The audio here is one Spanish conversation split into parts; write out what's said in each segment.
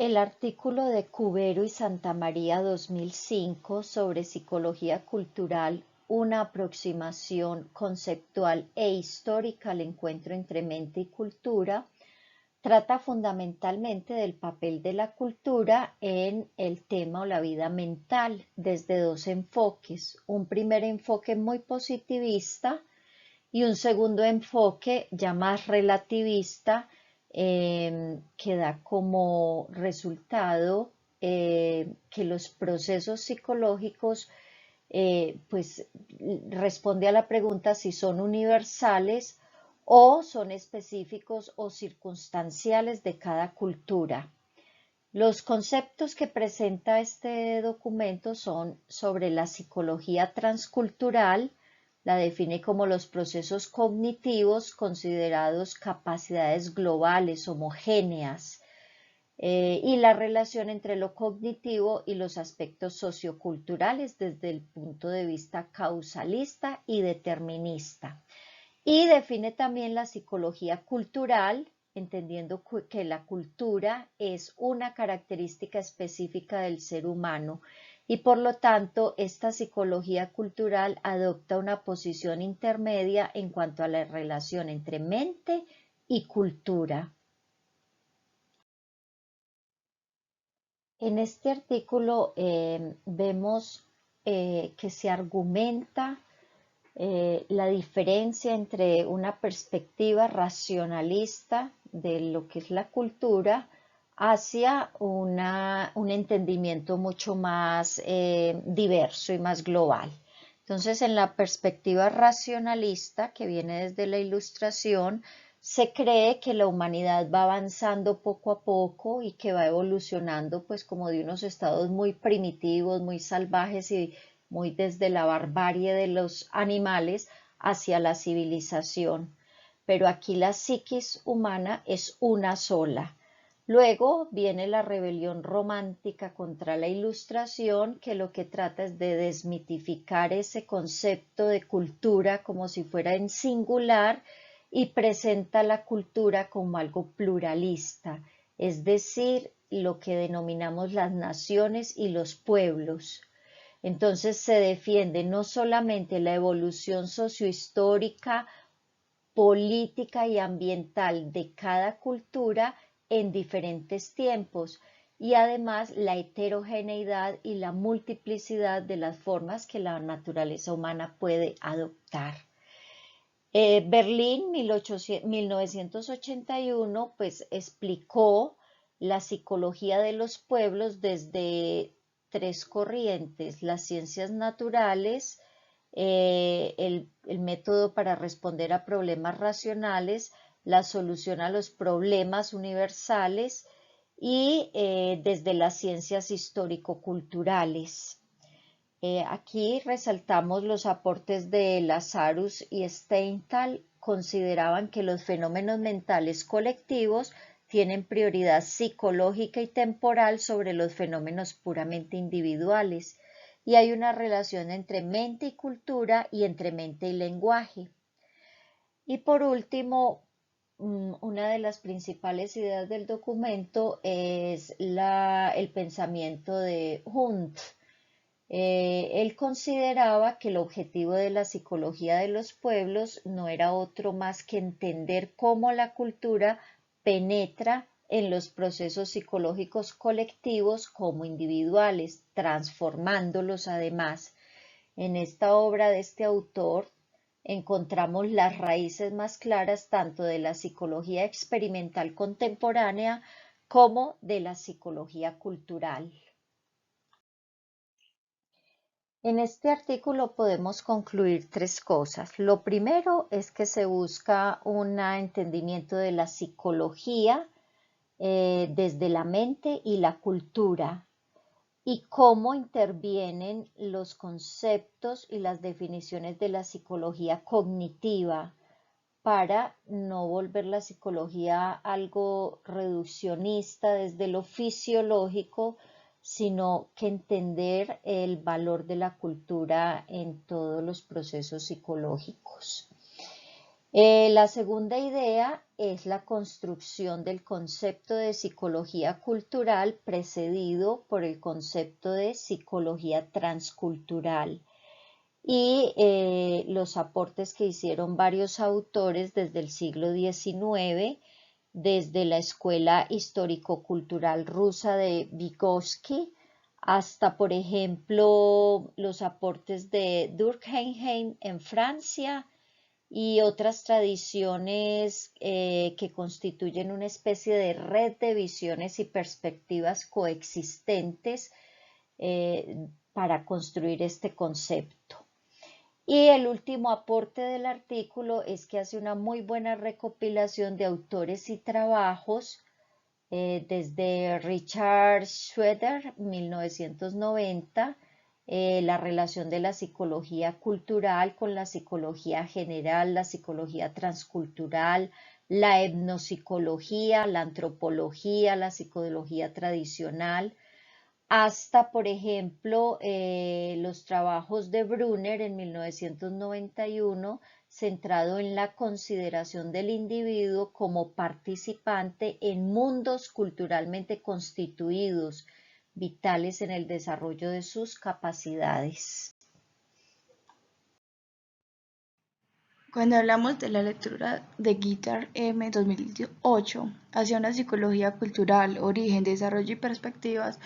El artículo de Cubero y Santamaría 2005 sobre psicología cultural, una aproximación conceptual e histórica al encuentro entre mente y cultura, trata fundamentalmente del papel de la cultura en el tema o la vida mental desde dos enfoques. Un primer enfoque muy positivista y un segundo enfoque ya más relativista, que da como resultado que los procesos psicológicos pues responde a la pregunta si son universales o son específicos o circunstanciales de cada cultura. Los conceptos que presenta este documento son sobre la psicología transcultural, la define como los procesos cognitivos considerados capacidades globales, homogéneas, y la relación entre lo cognitivo y los aspectos socioculturales desde el punto de vista causalista y determinista. Y define también la psicología cultural, entendiendo que la cultura es una característica específica del ser humano y por lo tanto esta psicología cultural adopta una posición intermedia en cuanto a la relación entre mente y cultura. En este artículo vemos que se argumenta la diferencia entre una perspectiva racionalista de lo que es la cultura hacia un entendimiento mucho más diverso y más global. Entonces, en la perspectiva racionalista, que viene desde la Ilustración, se cree que la humanidad va avanzando poco a poco y que va evolucionando pues como de unos estados muy primitivos, muy salvajes y muy desde la barbarie de los animales hacia la civilización. Pero aquí la psiquis humana es una sola. Luego viene la rebelión romántica contra la Ilustración, que lo que trata es de desmitificar ese concepto de cultura como si fuera en singular y presenta la cultura como algo pluralista, es decir, lo que denominamos las naciones y los pueblos. Entonces se defiende no solamente la evolución sociohistórica, política y ambiental de cada cultura en diferentes tiempos y además la heterogeneidad y la multiplicidad de las formas que la naturaleza humana puede adoptar. Berlín 1981 pues explicó la psicología de los pueblos desde tres corrientes: las ciencias naturales, el método para responder a problemas racionales, la solución a los problemas universales y desde las ciencias histórico-culturales. Aquí resaltamos los aportes de Lazarus y Steinthal. Consideraban que los fenómenos mentales colectivos tienen prioridad psicológica y temporal sobre los fenómenos puramente individuales, y hay una relación entre mente y cultura y entre mente y lenguaje. Y por último, una de las principales ideas del documento es el pensamiento de Hunt. Él consideraba que el objetivo de la psicología de los pueblos no era otro más que entender cómo la cultura penetra en los procesos psicológicos colectivos como individuales, transformándolos además. En esta obra de este autor encontramos las raíces más claras tanto de la psicología experimental contemporánea como de la psicología cultural. En este artículo podemos concluir tres cosas. Lo primero es que se busca un entendimiento de la psicología desde la mente y la cultura y cómo intervienen los conceptos y las definiciones de la psicología cognitiva para no volver la psicología algo reduccionista desde lo fisiológico, sino que entender el valor de la cultura en todos los procesos psicológicos. La segunda idea es la construcción del concepto de psicología cultural precedido por el concepto de psicología transcultural y los aportes que hicieron varios autores desde el siglo XIX, desde la Escuela Histórico-Cultural Rusa de Vygotsky hasta, por ejemplo, los aportes de Durkheim en Francia y otras tradiciones que constituyen una especie de red de visiones y perspectivas coexistentes para construir este concepto. Y el último aporte del artículo es que hace una muy buena recopilación de autores y trabajos desde Richard Schroeder, 1990, la relación de la psicología cultural con la psicología general, la psicología transcultural, la etnopsicología, la antropología, la psicología tradicional, hasta, por ejemplo, los trabajos de Brunner en 1991, centrado en la consideración del individuo como participante en mundos culturalmente constituidos, vitales en el desarrollo de sus capacidades. Cuando hablamos de la lectura de Guittard M. 2008 hacia una psicología cultural, origen, desarrollo y perspectivas,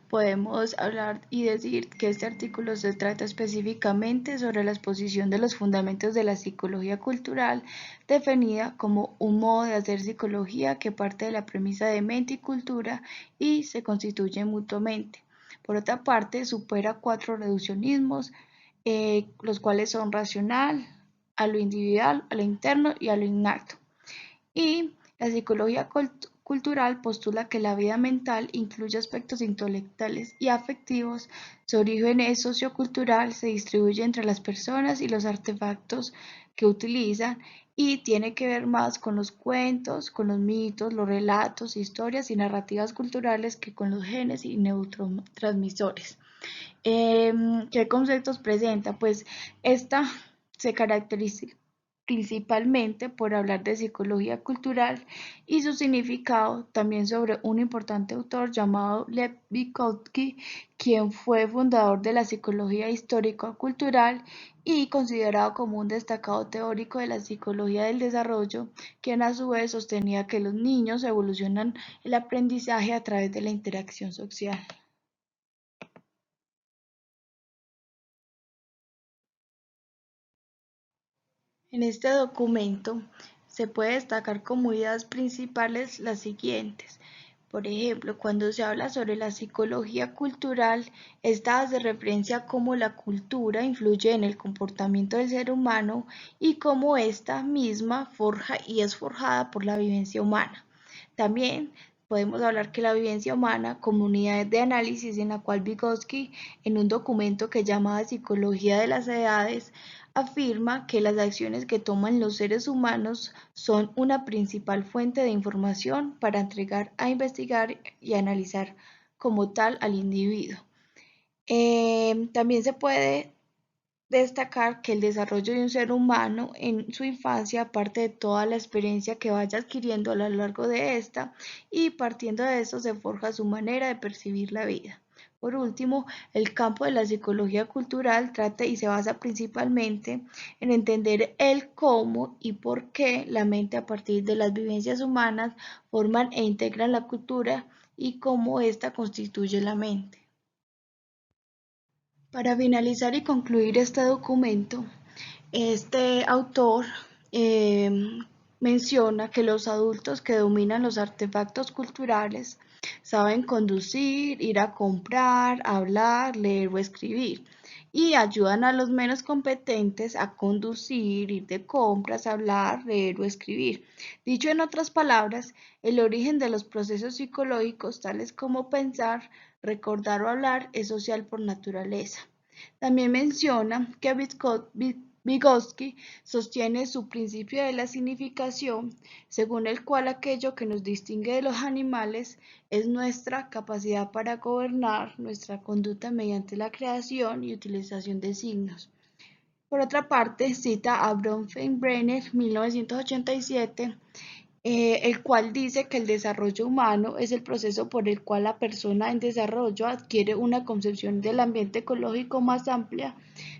podemos hablar y decir que este artículo se trata específicamente sobre la exposición de los fundamentos de la psicología cultural, definida como un modo de hacer psicología que parte de la premisa de mente y cultura y se constituye mutuamente. Por otra parte, supera 4 reduccionismos, los cuales son racional, a lo individual, a lo interno y a lo innato. Y la psicología cultural postula que la vida mental incluye aspectos intelectuales y afectivos, su origen es sociocultural, se distribuye entre las personas y los artefactos que utilizan y tiene que ver más con los cuentos, con los mitos, los relatos, historias y narrativas culturales que con los genes y neurotransmisores. ¿Qué conceptos presenta? Pues esta se caracteriza principalmente por hablar de psicología cultural y su significado, también sobre un importante autor llamado Lev Vygotsky, quien fue fundador de la psicología histórico-cultural y considerado como un destacado teórico de la psicología del desarrollo, quien a su vez sostenía que los niños evolucionan el aprendizaje a través de la interacción social. En este documento se puede destacar como ideas principales las siguientes. Por ejemplo, cuando se habla sobre la psicología cultural, esta hace referencia a cómo la cultura influye en el comportamiento del ser humano y cómo ésta misma forja y es forjada por la vivencia humana. También podemos hablar que la vivencia humana, como unidad de análisis en la cual Vygotsky, en un documento que llamaba Psicología de las Edades, afirma que las acciones que toman los seres humanos son una principal fuente de información para entregar a investigar y analizar como tal al individuo. También se puede destacar que el desarrollo de un ser humano en su infancia parte de toda la experiencia que vaya adquiriendo a lo largo de esta y partiendo de eso se forja su manera de percibir la vida. Por último, el campo de la psicología cultural trata y se basa principalmente en entender el cómo y por qué la mente a partir de las vivencias humanas forman e integran la cultura y cómo ésta constituye la mente. Para finalizar y concluir este documento, este autor eh, menciona que los adultos que dominan los artefactos culturales saben conducir, ir a comprar, hablar, leer o escribir y ayudan a los menos competentes a conducir, ir de compras, hablar, leer o escribir. Dicho en otras palabras, el origen de los procesos psicológicos tales como pensar, recordar o hablar es social por naturaleza. También menciona que Vygotsky sostiene su principio de la significación, según el cual aquello que nos distingue de los animales es nuestra capacidad para gobernar nuestra conducta mediante la creación y utilización de signos. Por otra parte, cita a Bronfenbrenner, 1987, el cual dice que el desarrollo humano es el proceso por el cual la persona en desarrollo adquiere una concepción del ambiente ecológico más amplia,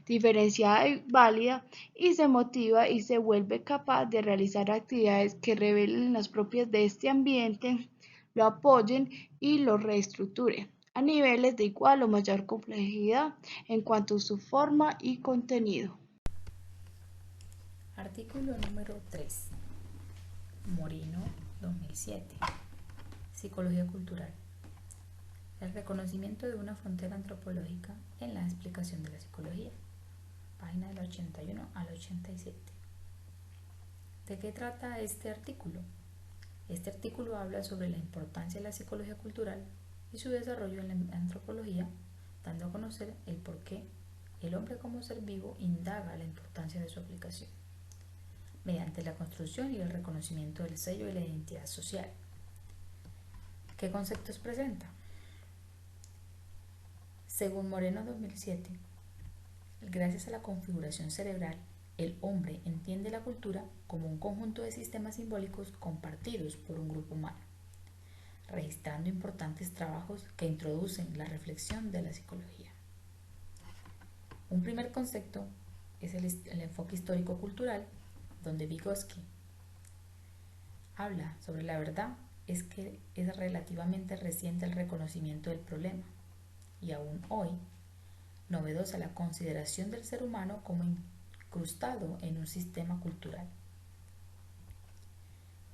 diferenciada y válida, y se motiva y se vuelve capaz de realizar actividades que revelen las propiedades de este ambiente, lo apoyen y lo reestructuren a niveles de igual o mayor complejidad en cuanto a su forma y contenido. Artículo número 3. Moreno, 2007. Psicología cultural. El reconocimiento de una frontera antropológica en la explicación de la psicología. Página del 81 al 87. ¿De qué trata este artículo? Este artículo habla sobre la importancia de la psicología cultural y su desarrollo en la antropología, dando a conocer el por qué el hombre como ser vivo indaga la importancia de su aplicación, mediante la construcción y el reconocimiento del sello de la identidad social. ¿Qué conceptos presenta? Según Moreno 2007, gracias a la configuración cerebral, el hombre entiende la cultura como un conjunto de sistemas simbólicos compartidos por un grupo humano, registrando importantes trabajos que introducen la reflexión de la psicología. Un primer concepto es el enfoque histórico-cultural, donde Vygotsky habla sobre la verdad es que es relativamente reciente el reconocimiento del problema y aún hoy novedosa la consideración del ser humano como incrustado en un sistema cultural.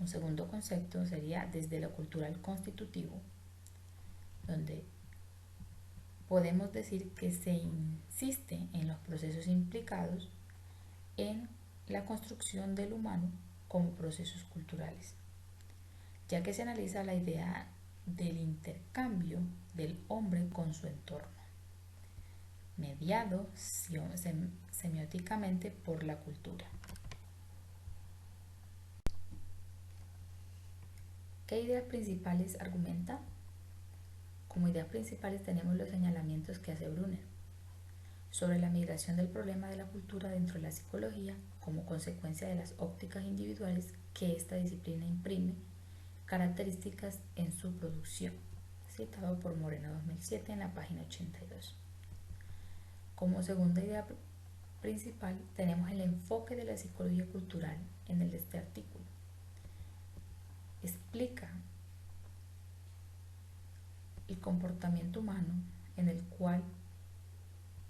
Un segundo concepto sería desde lo cultural constitutivo, donde podemos decir que se insiste en los procesos implicados en la construcción del humano como procesos culturales, ya que se analiza la idea del intercambio del hombre con su entorno, mediado semióticamente por la cultura. ¿Qué ideas principales argumenta? Como ideas principales tenemos los señalamientos que hace Brunner sobre la migración del problema de la cultura dentro de la psicología como consecuencia de las ópticas individuales que esta disciplina imprime características en su producción, citado por Moreno 2007 en la página 82. Como segunda idea principal tenemos el enfoque de la psicología cultural en este artículo. Explica el comportamiento humano en el cual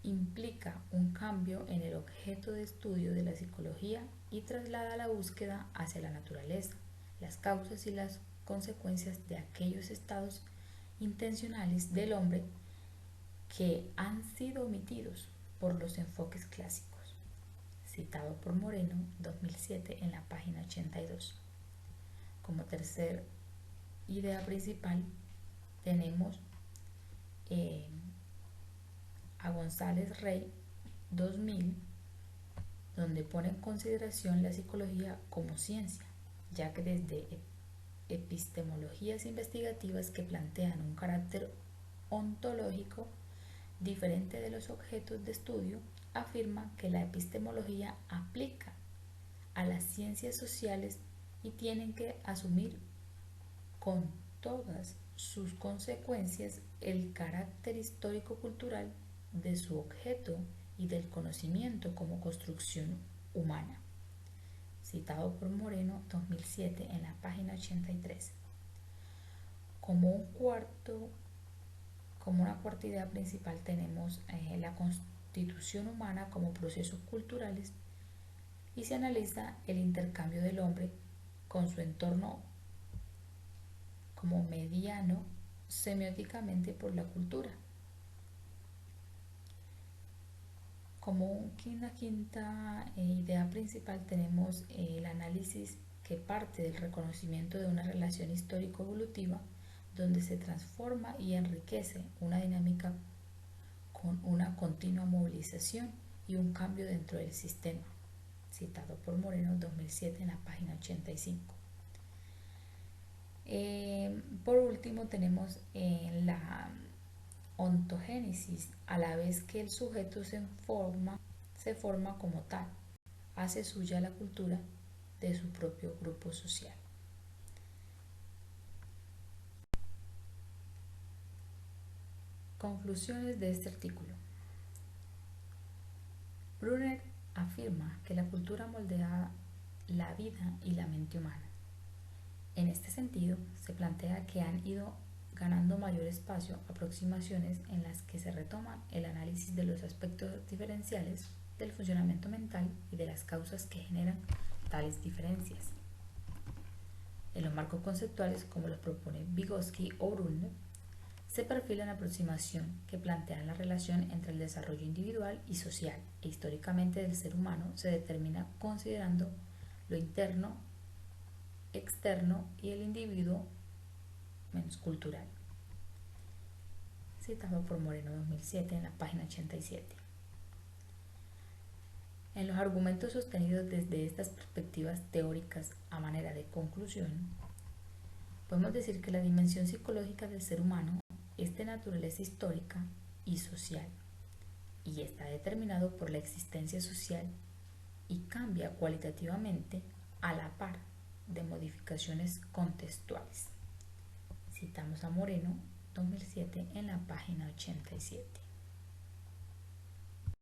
implica un cambio en el objeto de estudio de la psicología y traslada la búsqueda hacia la naturaleza, las causas y las consecuencias de aquellos estados intencionales del hombre que han sido omitidos por los enfoques clásicos, citado por Moreno 2007 en la página 82. Como tercer idea principal tenemos a González Rey 2000, donde pone en consideración la psicología como ciencia, ya que desde epistemologías investigativas que plantean un carácter ontológico diferente de los objetos de estudio, afirma que la epistemología aplica a las ciencias sociales y tienen que asumir con todas sus consecuencias el carácter histórico-cultural de su objeto y del conocimiento como construcción humana, citado por Moreno 2007 en la página 83. Como una cuarta idea principal tenemos la constitución humana como procesos culturales y se analiza el intercambio del hombre con su entorno como mediano semióticamente por la cultura. Como una quinta idea principal tenemos el análisis que parte del reconocimiento de una relación histórico-evolutiva donde se transforma y enriquece una dinámica con una continua movilización y un cambio dentro del sistema, citado por Moreno 2007 en la página 85. Por último tenemos la ontogénesis, a la vez que el sujeto se se forma como tal, hace suya la cultura de su propio grupo social. Conclusiones de este artículo. Brunner afirma que la cultura moldea la vida y la mente humana. En este sentido, se plantea que han ido ganando mayor espacio aproximaciones en las que se retoman el análisis de los aspectos diferenciales del funcionamiento mental y de las causas que generan tales diferencias. En los marcos conceptuales, como los propone Vygotsky o Brunner, se perfila una aproximación que plantea la relación entre el desarrollo individual y social e históricamente del ser humano se determina considerando lo interno, externo y el individuo menos cultural. Citado por Moreno 2007 en la página 87. En los argumentos sostenidos desde estas perspectivas teóricas a manera de conclusión, podemos decir que la dimensión psicológica del ser humano es de naturaleza histórica y social, y está determinado por la existencia social y cambia cualitativamente a la par de modificaciones contextuales. Citamos a Moreno 2007 en la página 87.